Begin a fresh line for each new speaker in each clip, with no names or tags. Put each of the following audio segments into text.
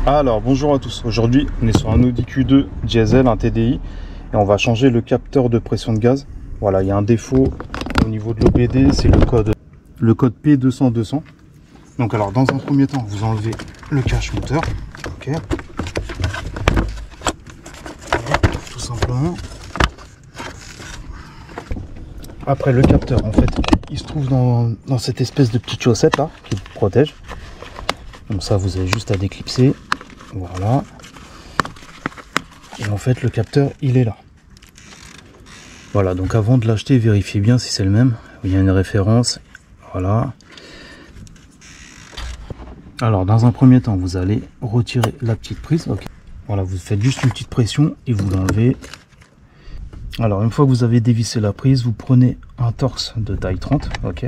Alors bonjour à tous, aujourd'hui on est sur un Audi Q2 diesel, un TDI, et on va changer le capteur de pression de gaz. Voilà, il y a un défaut au niveau de l'OBD, c'est le code P200-200. Donc alors dans un premier temps, vous enlevez le cache moteur, ok, voilà, tout simplement. Après le capteur, en fait, il se trouve dans cette espèce de petite chaussette là, qui vous protège. Donc ça, vous avez juste à déclipser. Voilà. Et en fait, le capteur, il est là. Voilà, donc avant de l'acheter, vérifiez bien si c'est le même. Il y a une référence. Voilà. Alors, dans un premier temps, vous allez retirer la petite prise. Okay. Voilà, vous faites juste une petite pression et vous l'enlevez. Alors, une fois que vous avez dévissé la prise, vous prenez un torse de taille 30. Ok.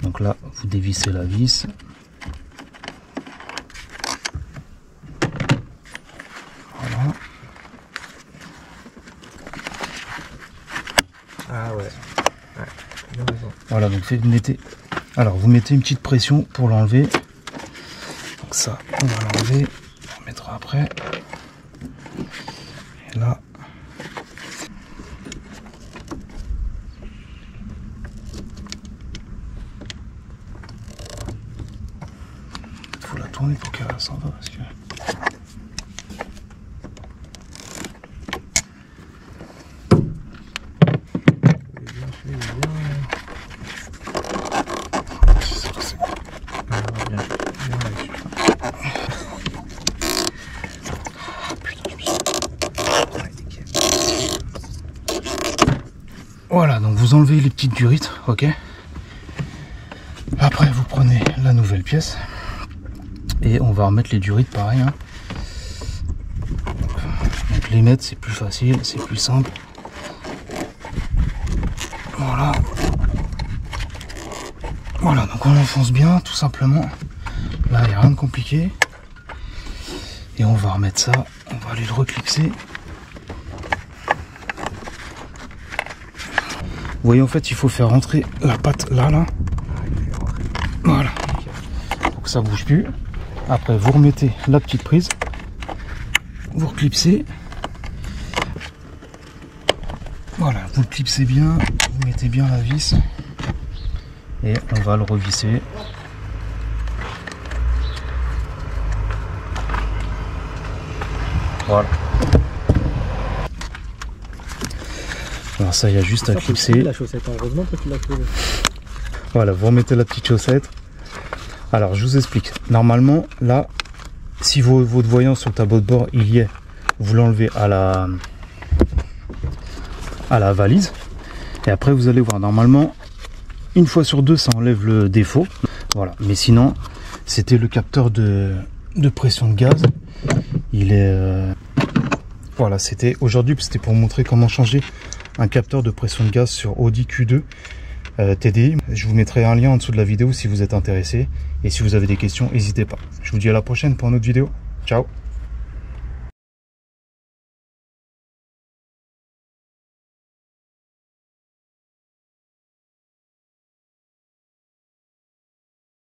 Donc là, vous dévissez la vis. Voilà.
Ah ouais.
Voilà, donc vous mettez. Alors vous mettez une petite pression pour l'enlever. Donc ça, on va l'enlever. On mettra après. Et là. Il faut la tourner pour qu'elle s'en va parce que. Voilà, donc vous enlevez les petites durites, ok. Après vous prenez la nouvelle pièce et on va remettre les durites pareil. Hein. Donc les mettre c'est plus facile, c'est plus simple. Voilà. Voilà, donc on enfonce bien tout simplement. Là il n'y a rien de compliqué. Et on va remettre ça, on va aller le reclipser. Vous voyez, en fait, il faut faire rentrer la patte là. Voilà. Pour que ça bouge plus. Après, vous remettez la petite prise. Vous reclipsez. Voilà, vous le clipsez bien. Vous mettez bien la vis. Et on va le revisser. Voilà. Alors ça, il y a juste à clipser.
La chaussette, heureusement que tu l'as trouvé.
Voilà, vous remettez la petite chaussette. Alors, je vous explique. Normalement, là, si votre voyant sur le tableau de bord, il y est, vous l'enlevez à la valise. Et après, vous allez voir. Normalement, une fois sur deux, ça enlève le défaut. Voilà. Mais sinon, c'était le capteur de pression de gaz. Il est... Voilà, c'était aujourd'hui, c'était pour vous montrer comment changer un capteur de pression de gaz sur Audi Q2 TDI. Je vous mettrai un lien en dessous de la vidéo si vous êtes intéressé. Et si vous avez des questions, n'hésitez pas. Je vous dis à la prochaine pour une autre vidéo. Ciao!